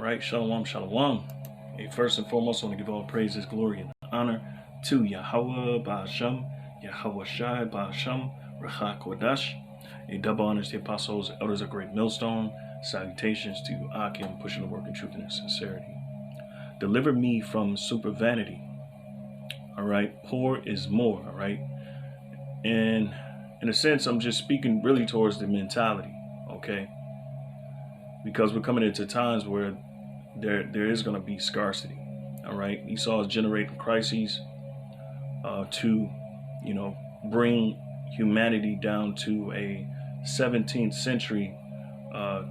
right, shalom, shalom. Hey, first and foremost, I want to give all praises, glory, and honor to Yahweh Ba'Hashem, Yahweh Shai Ba'Hashem, Racha Kodash. A double honors to the apostles, elders of Great Millstone. Salutations to Akim, pushing the work in truth and sincerity. Deliver me from super vanity. All right, poor is more. All right, and in a sense, I'm just speaking really towards the mentality. Okay, because we're coming into times where there is going to be scarcity. All right, Esau is generating crises to, bring humanity down to a 17th century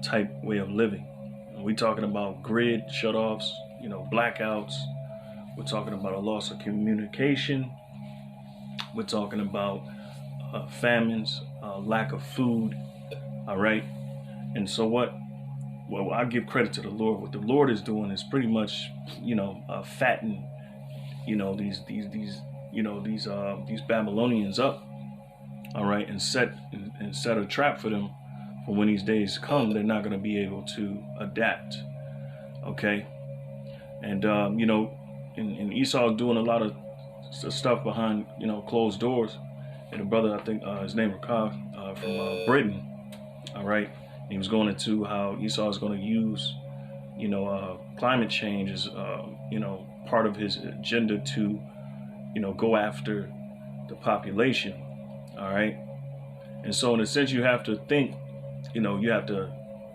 type way of living. We're talking about grid shutoffs, blackouts. We're talking about a loss of communication. We're talking about famines, lack of food. All right, and so what? Well, I give credit to the Lord. What the Lord is doing is pretty much, fatten, these Babylonians up, all right, and set a trap for them. For when these days come, they're not going to be able to adapt. Okay, and and Esau doing a lot of stuff behind closed doors. And a brother, I think his name Rakah from Britain, all right. He was going into how Esau is going to use, climate change as, part of his agenda to, go after the population. All right. And so in a sense, you have to think, you have to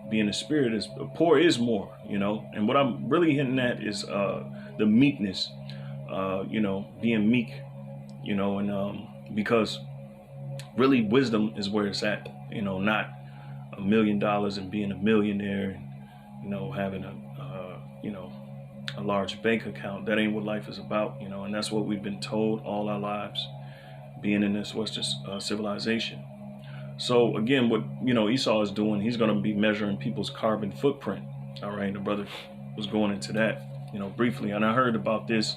be in the spirit as poor is more, and what I'm really hinting at is the meekness, being meek, and because really wisdom is where it's at, not $1 million and being a millionaire and having a large bank account. That ain't what life is about, and that's what we've been told all our lives being in this Western civilization. So again, what Esau is doing, he's going to be measuring people's carbon footprint. All right, the brother was going into that briefly, and I heard about this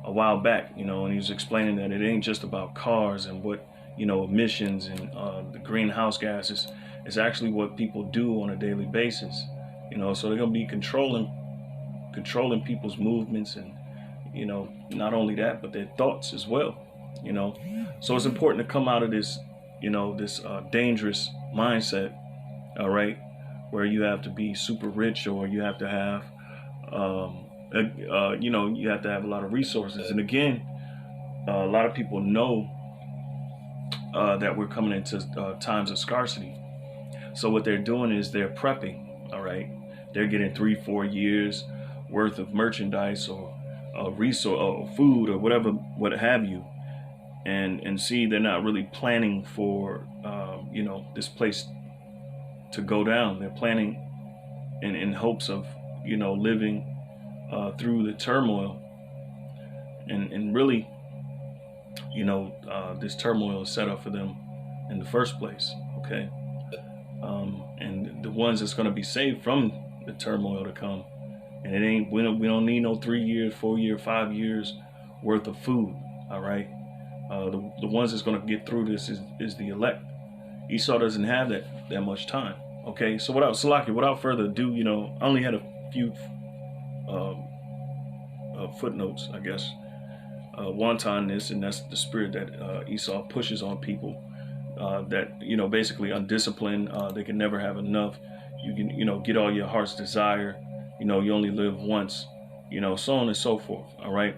a while back, and he was explaining that it ain't just about cars and what emissions and the greenhouse gases. It's actually what people do on a daily basis, so they're going to be controlling people's movements and, not only that, but their thoughts as well, so it's important to come out of this, this dangerous mindset, all right, where you have to be super rich or you have to have, you have to have a lot of resources. And again, a lot of people know that we're coming into times of scarcity. So what they're doing is they're prepping, all right? They're getting 3-4 years worth of merchandise or resource or food or whatever, what have you. And see, they're not really planning for, this place to go down. They're planning in hopes of, living through the turmoil. And really, this turmoil is set up for them in the first place, okay? And the ones that's going to be saved from the turmoil to come, and it ain't, we don't need no 3 years, 4 years, 5 years worth of food. All right, the ones that's going to get through this is the elect. Esau doesn't have that much time. Okay, so without further ado, I only had a few footnotes, I guess. Wantonness, and that's the spirit that Esau pushes on people. That basically undisciplined, they can never have enough. You can get all your heart's desire. You only live once. So on and so forth. All right.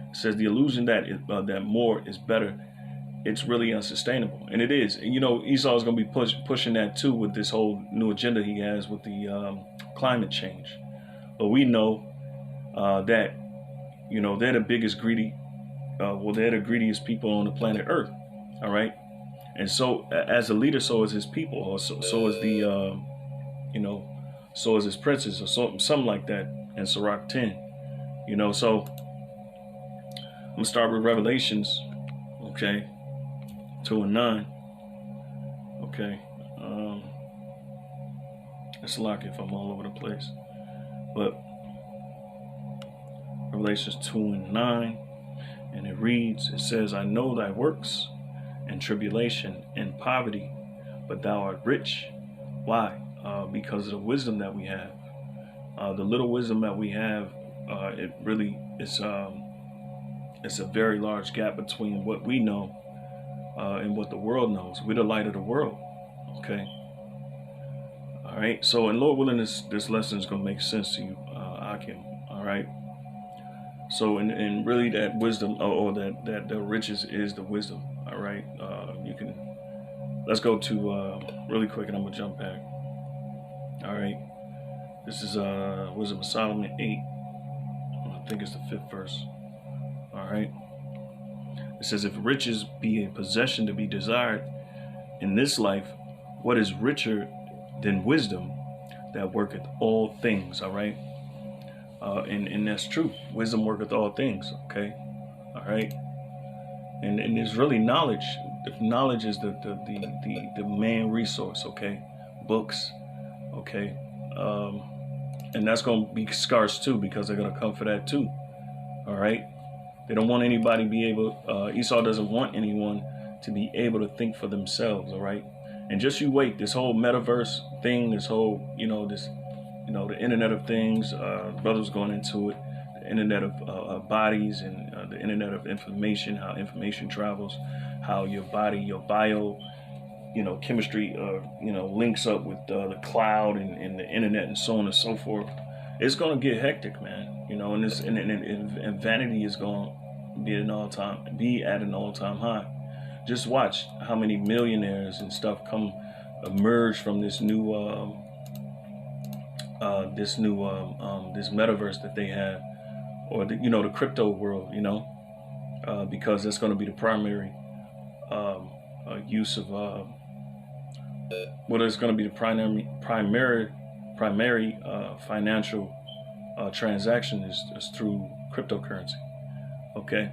It says the illusion that that more is better. It's really unsustainable, and it is. And, Esau is going to be pushing that too with this whole new agenda he has with the climate change. But we know that they're the biggest greedy. They're the greediest people on the planet Earth. All right. And so, as a leader, so is his people, or so is the, so is his princes, or something like that in Sirach 10. So I'm gonna start with Revelations, okay, 2 and 9. Okay, it's lucky if I'm all over the place, but Revelations 2 and 9, and it reads, it says, "I know thy works, and tribulation and poverty, but thou art rich." Why? Because of the wisdom that we have. The little wisdom that we have, it really is. It's a very large gap between what we know and what the world knows. We're the light of the world. Okay. All right. So, in Lord willing, this lesson is gonna make sense to you, Akim. All right. So, and really, that wisdom, or that the riches is the wisdom. All right. You can. Let's go to really quick, and I'm gonna jump back. All right. This is Wisdom of Solomon 8. I think it's the 5th verse. All right. It says, if riches be a possession to be desired in this life, what is richer than wisdom that worketh all things? All right. And that's true. Wisdom worketh all things. Okay. All right. And there's really knowledge. If knowledge is the main resource. Okay. Books. Okay. And that's going to be scarce too, because they're going to come for that too. All right. They don't want anybody to be able, Esau doesn't want anyone to be able to think for themselves. All right. And just you wait, this whole metaverse thing, this whole, the Internet of Things, brothers going into it, the Internet of bodies, and the Internet of information, how information travels, how your body, your bio, chemistry, links up with the cloud and the internet and so on and so forth. It's going to get hectic, man. And vanity is going to be at an all-time high. Just watch how many millionaires and stuff emerge from this new this metaverse that they have, or the crypto world, because that's going to be the primary use of it's going to be the primary financial transaction is through cryptocurrency. Okay.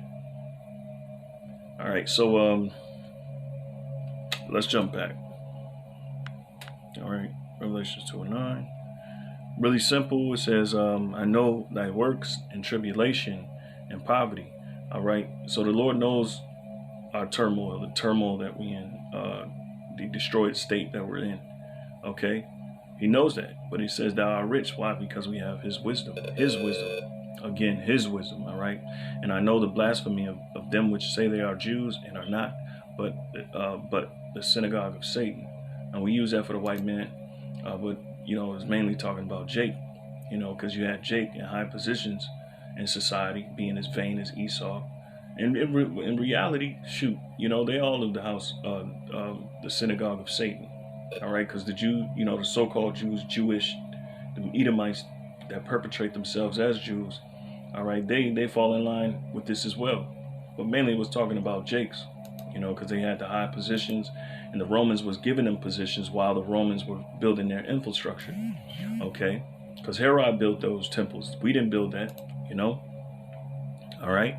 All right. So let's jump back. All right. Revelations 2:9. Really simple. It says, I know thy works and tribulation and poverty. All right. So the Lord knows our turmoil, the turmoil that we're in, the destroyed state that we're in. Okay. He knows that. But he says thou art rich. Why? Because we have his wisdom. His wisdom. Again, his wisdom. All right. And I know the blasphemy of them which say they are Jews and are not, but the synagogue of Satan. And we use that for the white man. But it's mainly talking about Jake, because you had Jake in high positions in society, being as vain as Esau. And in reality, shoot, they all live the house, the synagogue of Satan. All right, because the the so-called Jews, Jewish, the Edomites that perpetrate themselves as Jews, all right, they fall in line with this as well. But mainly it was talking about Jake's, because they had the high positions, and the Romans was giving them positions while the Romans were building their infrastructure. Okay, because Herod built those temples. We didn't build that, All right,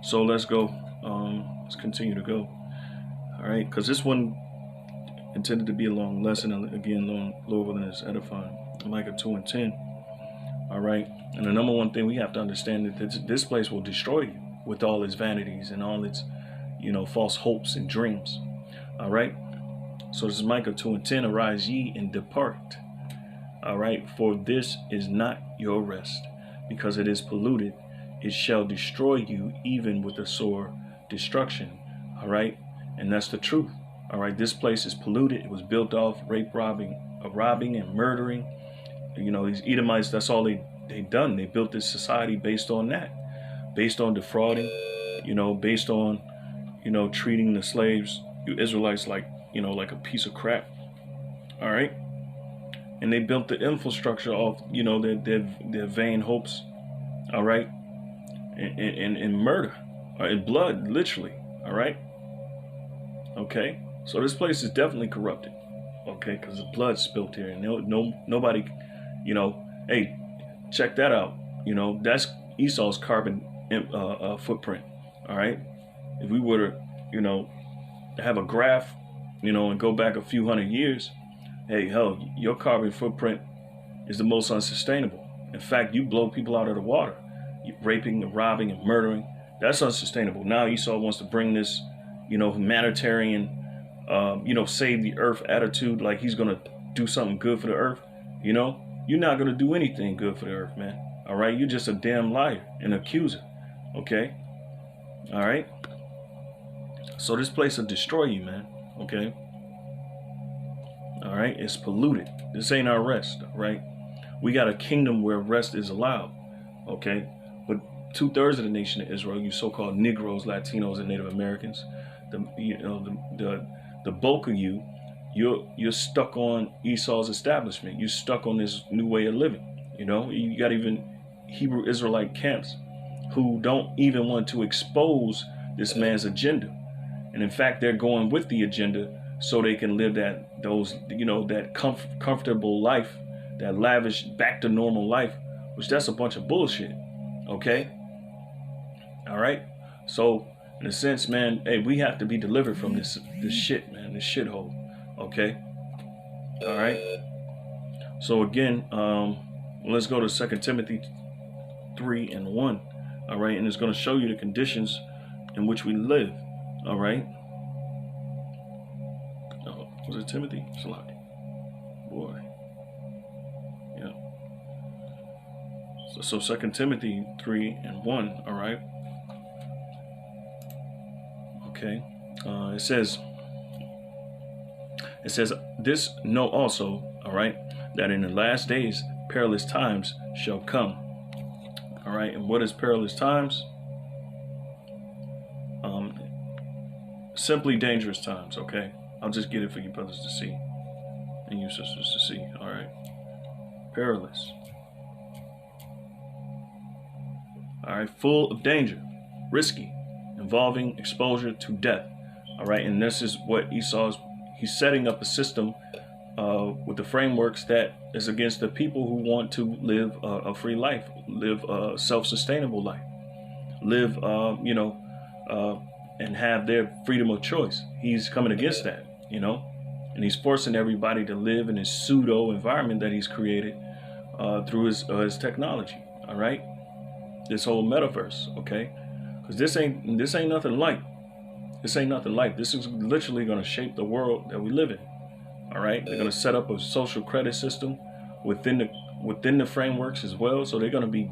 so let's go. Let's continue to go. All right, because this one intended to be a long lesson, and again, Lord willing, is edifying. Micah 2:10. All right, and the number one thing we have to understand that this place will destroy you with all its vanities and all its, false hopes and dreams. All right, so this is Micah 2:10. Arise ye and depart. All right, for this is not your rest, because it is polluted. It shall destroy you even with a sore destruction. All right, and that's the truth. All right, this place is polluted. It was built off rape, robbing and murdering. These Edomites, that's all they done. They built this society based on that, based on defrauding, based on, treating the slaves, you Israelites, like a piece of crap. All right. And they built the infrastructure off, their vain hopes. All right. And murder, and blood, literally. All right. Okay. So this place is definitely corrupted. Okay. Because the blood spilled here, and nobody, hey, check that out. That's Esau's carbon footprint. All right. If we were to, have a graph, and go back a few hundred years, hey, hell, your carbon footprint is the most unsustainable. In fact, you blow people out of the water, raping and robbing and murdering. That's unsustainable. Now Esau wants to bring this, humanitarian, save the earth attitude, like he's going to do something good for the earth, you're not going to do anything good for the earth, man. All right. You're just a damn liar and accuser. Okay. All right. So this place will destroy you, man. Okay. All right. It's polluted. This ain't our rest. All right. We got a kingdom where rest is allowed. Okay. But 2/3 of the nation of Israel, you so-called Negroes, Latinos, and Native Americans, the bulk of you, you're stuck on Esau's establishment. You're stuck on this new way of living. You got even Hebrew Israelite camps who don't even want to expose this man's agenda. And in fact, they're going with the agenda so they can live that comfortable life, that lavish back to normal life, which that's a bunch of bullshit. Okay. All right. So in a sense, man, hey, we have to be delivered from this shit, man, this shithole. Okay. All right. So again, let's go to 2 Timothy 3:1. All right. And it's going to show you the conditions in which we live. All right. Oh, was it Timothy? Salaki. Boy. Yeah. So 2 Timothy 3:1. All right. Okay. It says this, know also, all right, that in the last days perilous times shall come. All right. And what is perilous times? Simply dangerous times. Okay. I'll just get it for you brothers to see and you sisters to see. All right. Perilous. All right. Full of danger, risky, involving exposure to death. All right. And this is what he's setting up a system with the frameworks that is against the people who want to live a free life, live a self-sustainable life, live, and have their freedom of choice. He's coming against that, and he's forcing everybody to live in his pseudo environment that he's created through his technology. All right. This whole metaverse. Okay. Because this ain't nothing light. This ain't nothing light. This is literally going to shape the world that we live in. All right. They're going to set up a social credit system within the frameworks as well. So they're going to be,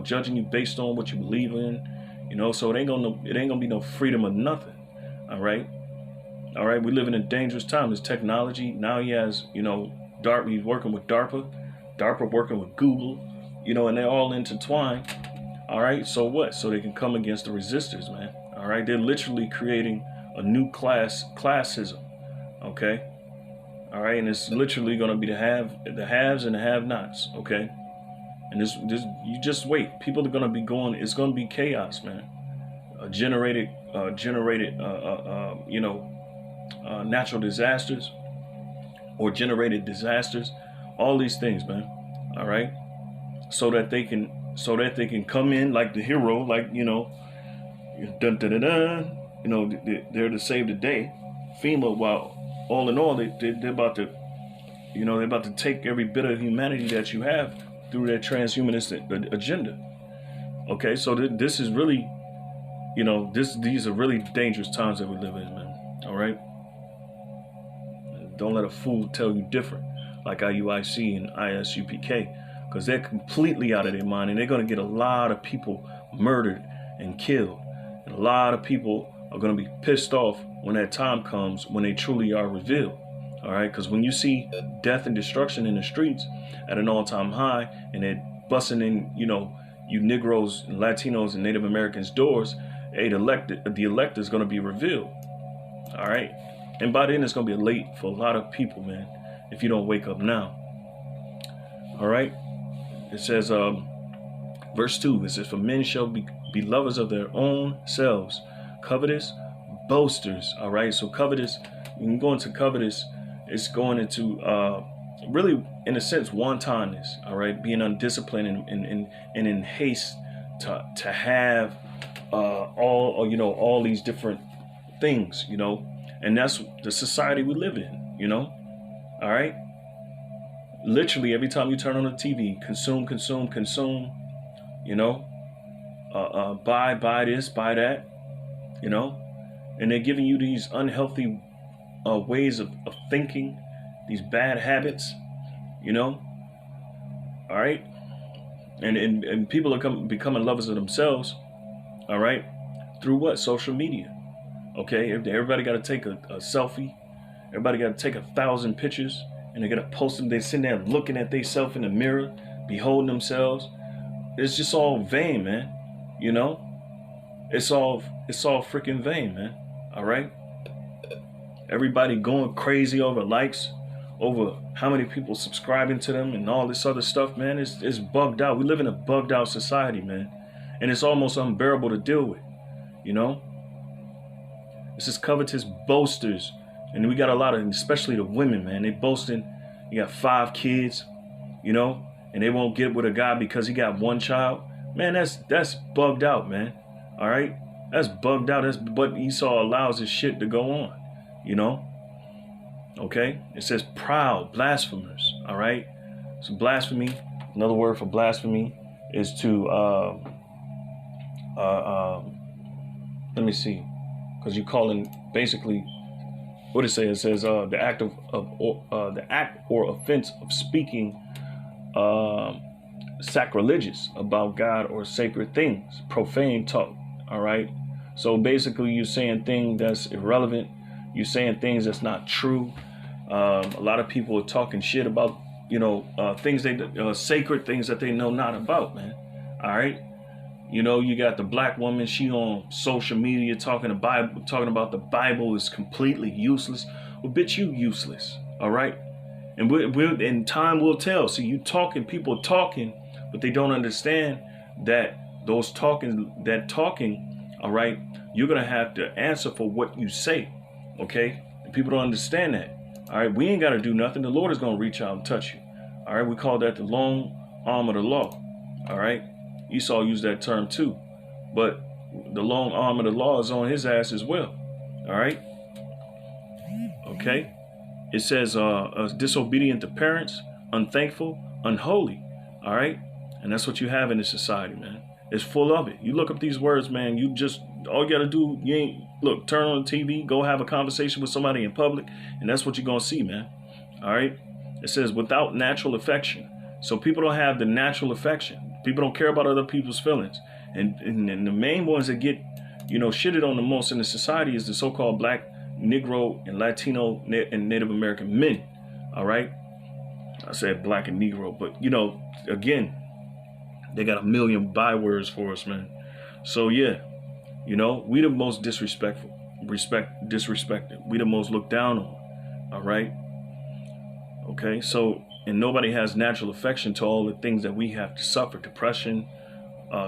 judging you based on what you believe in. So it ain't gonna be no freedom of nothing. All right. All right. We live in a dangerous time. This technology now, he has, DARPA. He's working with DARPA working with Google, and they're all intertwined. All right. So what? So they can come against the resistors, man. All right. They're literally creating a new classism. Okay. All right. And it's literally going to be the haves and the have-nots. Okay. And this, you just wait. People are going to be going. It's going to be chaos, man. Generated, natural disasters or generated disasters. All these things, man. All right. So that they can come in like the hero, like, dun, dun, dun, dun, they're to save the day. FEMA, while all in all, they're about to, they're about to take every bit of humanity that you have through their transhumanist agenda. Okay, so this is really, these are really dangerous times that we live in, man. All right. Don't let a fool tell you different, like IUIC and ISUPK, because they're completely out of their mind, and they're going to get a lot of people murdered and killed. And a lot of people are going to be pissed off when that time comes, when they truly are revealed. All right, because when you see death and destruction in the streets at an all-time high, and they're busting in, you Negroes, and Latinos, and Native Americans' doors, the elect is going to be revealed. All right, and by then it's going to be late for a lot of people, man, if you don't wake up now. All right, it says, verse 2, it says, for men shall be lovers of their own selves, covetous, boasters. All right, so covetous, when you go into covetous, it's going into really, in a sense, wantonness. All right, being undisciplined and in haste to have all these different things, and that's the society we live in. All right, literally every time you turn on the TV, consume, buy this, buy that, and they're giving you these unhealthy ways of thinking, these bad habits, All right. And people are becoming lovers of themselves. All right. Through what? Social media. Okay. Everybody got to take a selfie. Everybody got to take 1,000 pictures, and they got to post them. They sitting there looking at themselves in the mirror, beholding themselves. It's just all vain, man. You know, it's all freaking vain, man. All right. Everybody going crazy over likes, over how many people subscribing to them, and all this other stuff, man. It's bugged out. We live in a bugged out society, man, and it's almost unbearable to deal with. You know, it's just covetous boasters. And we got a lot of, especially the women, man. They boasting. You got 5 kids, you know, and they won't get with a guy because he got 1 child. Man, that's bugged out, man. All right, that's bugged out. That's but Esau allows his shit to go on, you know. Okay, it says proud, blasphemers. All right, so blasphemy. Another word for blasphemy is to let me see, because you're calling basically. What it says? It says the act the act or offense of speaking sacrilegious about God or sacred things, profane talk. All right. So basically, you're saying things that's irrelevant. You're saying things that's not true. A lot of people are talking shit about things sacred things that they know not about, man. All right. You know, you got the black woman, she on social media talking about the Bible is completely useless. Well, bitch, you useless. All right. And and time will tell. See, people talking, but they don't understand that talking, all right, you're going to have to answer for what you say. Okay. And people don't understand that. All right. We ain't got to do nothing. The Lord is going to reach out and touch you. All right. We call that the long arm of the law. All right. Esau used that term too, but the long arm of the law is on his ass as well. All right. Okay. It says disobedient to parents, unthankful, unholy. All right. And that's what you have in this society, man. It's full of it. You look up these words, man. All you got to do, turn on the TV, go have a conversation with somebody in public, and that's what you're going to see, man. All right. It says without natural affection. So people don't have the natural affection. People don't care about other people's feelings. And the main ones that get, shitted on the most in the society is the so-called black, Negro, and Latino and Native American men. All right. I said black and Negro, but, again, they got a million bywords for us, man. So, yeah, we the most disrespected. We the most looked down on. All right. Okay. So, and nobody has natural affection to all the things that we have to suffer. Depression,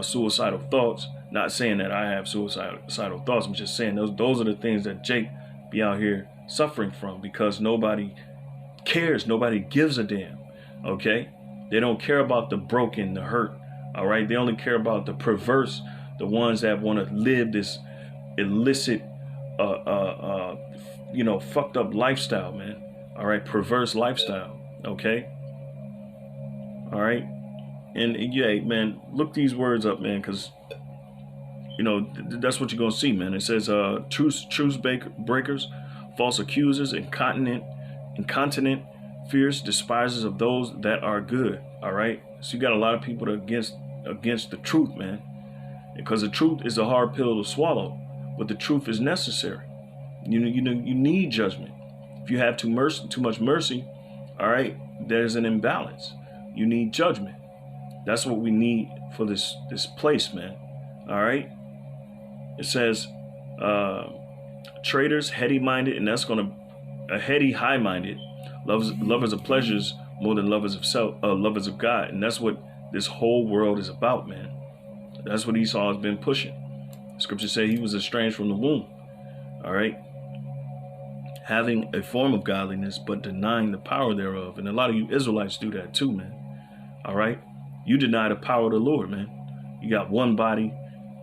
suicidal thoughts. Not saying that I have suicidal thoughts. I'm just saying those are the things that Jake be out here suffering from because nobody cares. Nobody gives a damn. Okay? They don't care about the broken, the hurt. All right? They only care about the perverse, the ones that want to live this illicit, fucked up lifestyle, man. All right? Perverse lifestyle. Okay. All right. And yeah, man, look these words up, man, because, that's what you're going to see, man. It says truce breakers, false accusers, incontinent, fierce despisers of those that are good. All right. So you got a lot of people against the truth, man, because the truth is a hard pill to swallow, but the truth is necessary. You need judgment. If you have too much mercy, all right, there's an imbalance. You need judgment. That's what we need for this place, man. All right. It says traitors, heady-minded, and that's high-minded, lovers of pleasures more than lovers of self, lovers of God, and that's what this whole world is about, man. That's what Esau has been pushing. Scripture say he was estranged from the womb. All right. Having a form of godliness, but denying the power thereof. And a lot of you Israelites do that too, man. All right. You deny the power of the Lord, man. You got one body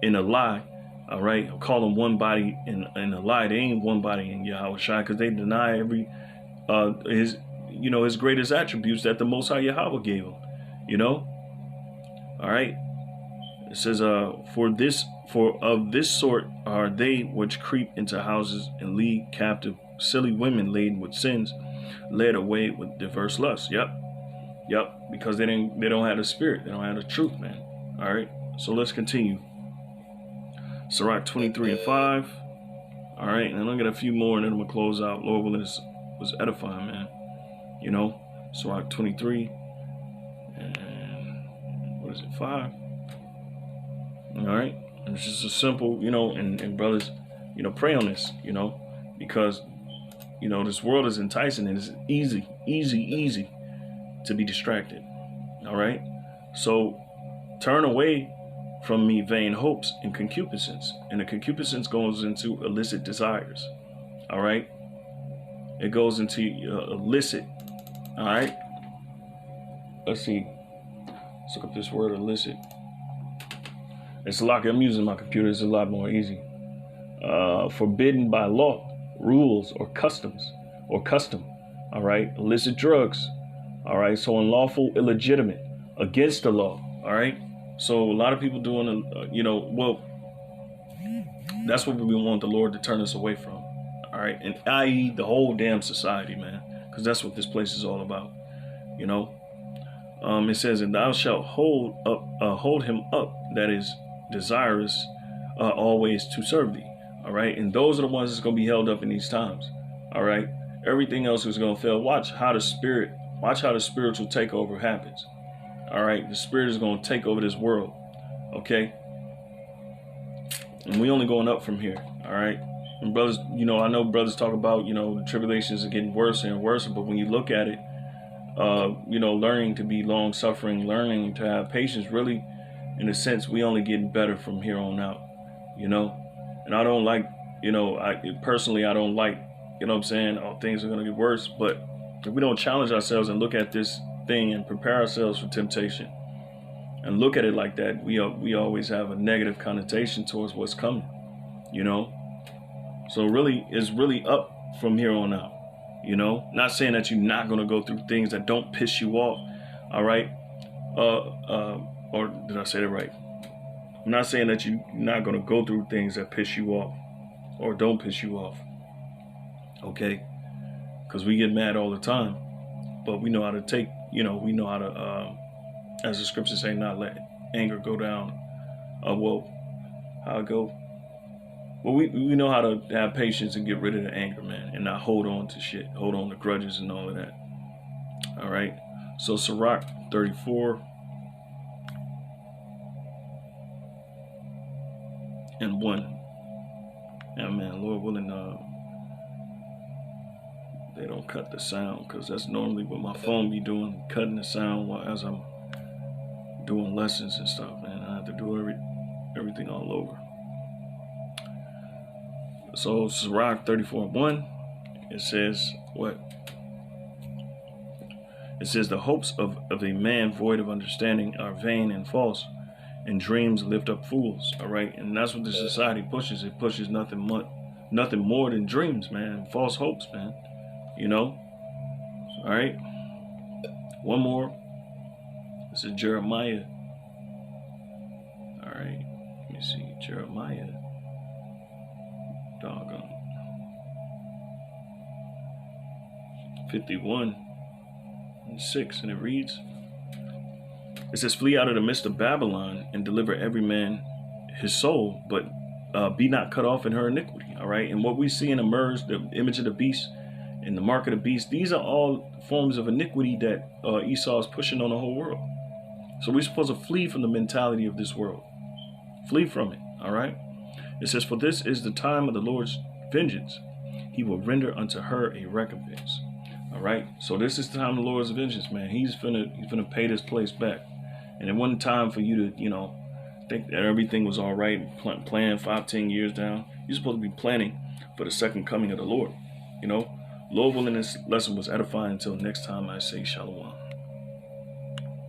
in a lie. All right. I'll call them one body in a lie. They ain't one body in Yahweh Shai because they deny every, his greatest attributes that the Most High Yahweh gave him, All right. It says, for of this sort are they which creep into houses and lead captive silly women laden with sins, led away with diverse lusts. Yep. Yep, because they don't have the spirit. They don't have the truth, man. All right. So let's continue. Sirach 23 and 5. All right, and I'll get a few more, and then I'm gonna close out. Lord willing, this was edifying, man. You know, Sirach 23 and what is it, 5? All right, and it's just a simple, you know, and brothers, you know, pray on this, you know, because you know this world is enticing and it's easy to be distracted. All right, so turn away from me vain hopes and concupiscence. And the concupiscence goes into illicit desires. All right. It goes into illicit. All right. Let's see. Let's look up this word illicit. It's a lot. I'm using my computer. It's a lot more easy. Forbidden by law, rules, or custom. All right. Illicit drugs. All right. So unlawful, illegitimate, against the law. All right. So a lot of people doing, you know, well, that's what we want the Lord to turn us away from. All right. And i.e. the whole damn society, man, because that's what this place is all about. You know, it says, and thou shalt hold him up that is desirous always to serve thee. All right. And those are the ones that's going to be held up in these times. All right. Everything else is going to fail. Watch how the spiritual takeover happens. All right, the spirit is going to take over this world, okay? And we only going up from here, all right? And brothers, you know, I know brothers talk about, you know, the tribulations are getting worse and worse, but when you look at it, you know, learning to be long-suffering, learning to have patience, really, in a sense, we only getting better from here on out, you know? And I don't like, you know, I don't like, you know what I'm saying, oh, things are going to get worse, but if we don't challenge ourselves and look at this thing and prepare ourselves for temptation and look at it like that, we always have a negative connotation towards what's coming, you know. So really, it's really up from here on out, you know. Not saying that you're not going to go through things that don't piss you off, all right, or did I say that right? I'm not saying that you're not going to go through things that piss you off or don't piss you off, okay, because we get mad all the time, but we know how to take, you know, we know how to, as the scriptures say, not let anger go down. Well, how it go? Well, we know how to have patience and get rid of the anger, man, and not hold on to shit, hold on to grudges and all of that. All right. So Sirach 34 and 1. And man, Lord willing, they don't cut the sound, because that's normally what my phone be doing, cutting the sound as I'm doing lessons and stuff, man. I have to do everything all over. So Sirach 34:1, it says what? It says the hopes of a man void of understanding are vain and false, and dreams lift up fools. All right, and that's what the society pushes. It pushes nothing more than dreams, man, false hopes, man. You know, all right. One more. This is Jeremiah. All right. Let me see. Jeremiah. Doggone. 51:6, and it reads. It says, "Flee out of the midst of Babylon and deliver every man his soul, but be not cut off in her iniquity." All right. And what we see in emerge, the image of the beast, in the mark of the beast, these are all forms of iniquity that Esau is pushing on the whole world. So we're supposed to flee from the mentality of this world. Flee from it, all right? It says, "For this is the time of the Lord's vengeance. He will render unto her a recompense." All right? So this is the time of the Lord's vengeance, man. He's finna pay this place back. And it wasn't time for you to, you know, think that everything was all right, plan 5-10 years down. You're supposed to be planning for the second coming of the Lord, you know? Lord willing, this lesson was edifying. Until next time, I say shalom.